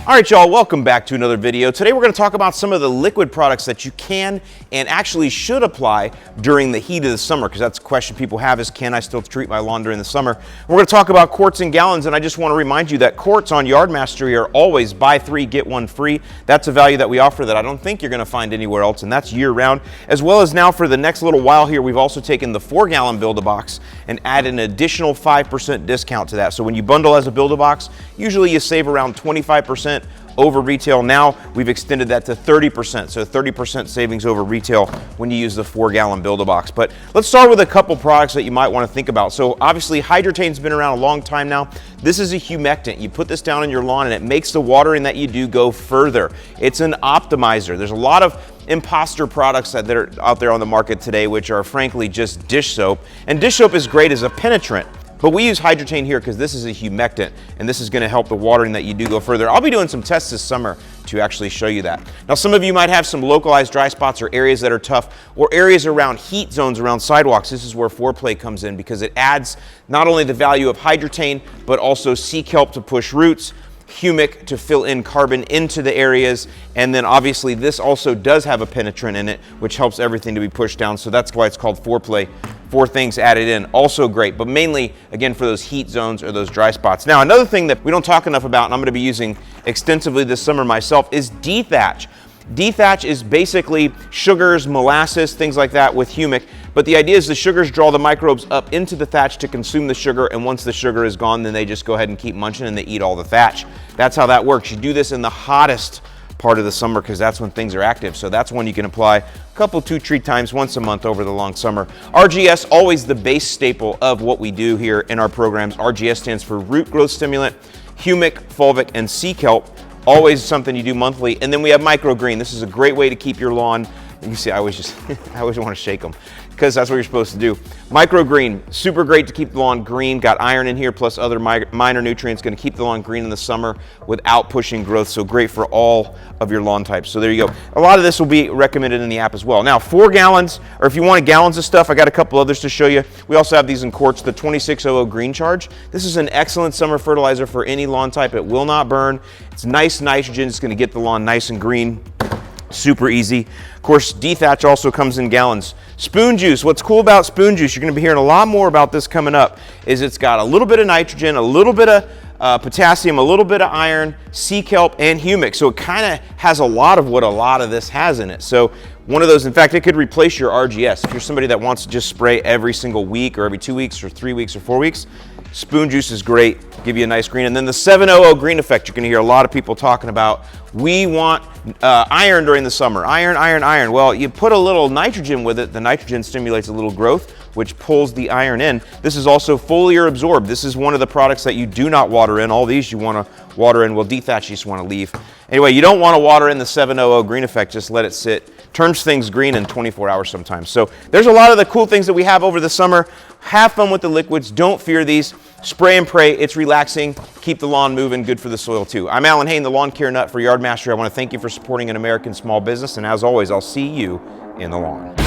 All right, y'all, welcome back to another video. Today we're going to talk about some of the liquid products that you can and actually should apply during the heat of the summer, because that's a question people have is, can I still treat my lawn during the summer? We're going to talk about quarts and gallons, and I just want to remind you that quarts on Yard Mastery are always buy 3, get 1 free. That's a value that we offer that I don't think you're going to find anywhere else, and that's year round. As well as now for the next little while here, we've also taken the 4-gallon Build-A-Box and added an additional 5% discount to that. So when you bundle as a Build-A-Box, usually you save around 25% over retail. Now we've extended that to 30%, so 30% savings over retail when you use the 4-gallon Build-A-Box. But let's start with a couple products that you might want to think about. So obviously Hydrotain's been around a long time now. This is a humectant. You put this down on your lawn and it makes the watering that you do go further. It's an optimizer. There's a lot of imposter products that are out there on the market today, which are frankly just dish soap. And dish soap is great as a penetrant, but we use Hydrotain here because this is a humectant, and this is going to help the watering that you do go further. I'll be doing some tests this summer to actually show you that. Now, some of you might have some localized dry spots or areas that are tough, or areas around heat zones around sidewalks. This is where Foreplay comes in, because it adds not only the value of Hydrotain, but also sea kelp to push roots, humic to fill in carbon into the areas, and then obviously this also does have a penetrant in it, which helps everything to be pushed down. So that's why it's called Foreplay. 4 things added in, also great, but mainly again for those heat zones or those dry spots. Now, another thing that we don't talk enough about, and I'm going to be using extensively this summer myself, is dethatch. Dethatch is basically sugars, molasses, things like that with humic, but the idea is the sugars draw the microbes up into the thatch to consume the sugar, and once the sugar is gone, then they just go ahead and keep munching and they eat all the thatch. That's how that works. You do this in the hottest part of the summer because that's when things are active. So that's when you can apply a couple 2-treat times once a month over the long summer. RGS, always the base staple of what we do here in our programs. RGS stands for root growth stimulant, humic, fulvic, and sea kelp. Always something you do monthly. And then we have microgreen. This is a great way to keep your lawn. You can see I always want to shake them because that's what you're supposed to do. Microgreen, super great to keep the lawn green. Got iron in here plus other minor nutrients, going to keep the lawn green in the summer without pushing growth. So great for all of your lawn types. So there you go. A lot of this will be recommended in the app as well. Now 4 gallons, or if you want gallons of stuff, I got a couple others to show you. We also have these in quarts, the 2600 Green Charge. This is an excellent summer fertilizer for any lawn type. It will not burn. It's nice nitrogen. It's going to get the lawn nice and green. Super easy. Of course, dethatch also comes in gallons. Spoon juice. What's cool about spoon juice, you're going to be hearing a lot more about this coming up, is it's got a little bit of nitrogen, a little bit of potassium, a little bit of iron, sea kelp, and humic. So it kind of has a lot of what a lot of this has in it. So one of those, in fact, it could replace your RGS. If you're somebody that wants to just spray every single week or every 2 weeks or 3 weeks or 4 weeks, spoon juice is great, give you a nice green. And then the 700 green effect, you're going to hear a lot of people talking about. We want iron during the summer. Iron, iron, iron. Well, you put a little nitrogen with it. The nitrogen stimulates a little growth, which pulls the iron in. This is also foliar absorbed. This is one of the products that you do not water in. All these you want to water in. Well, dethatch you just want to leave. Anyway, you don't want to water in the 700 green effect. Just let it sit. Turns things green in 24 hours sometimes. So there's a lot of the cool things that we have over the summer. Have fun with the liquids. Don't fear these. Spray and pray. It's relaxing. Keep the lawn moving. Good for the soil too. I'm Alan Hain, the lawn care nut for Yard Mastery. I want to thank you for supporting an American small business. And as always, I'll see you in the lawn.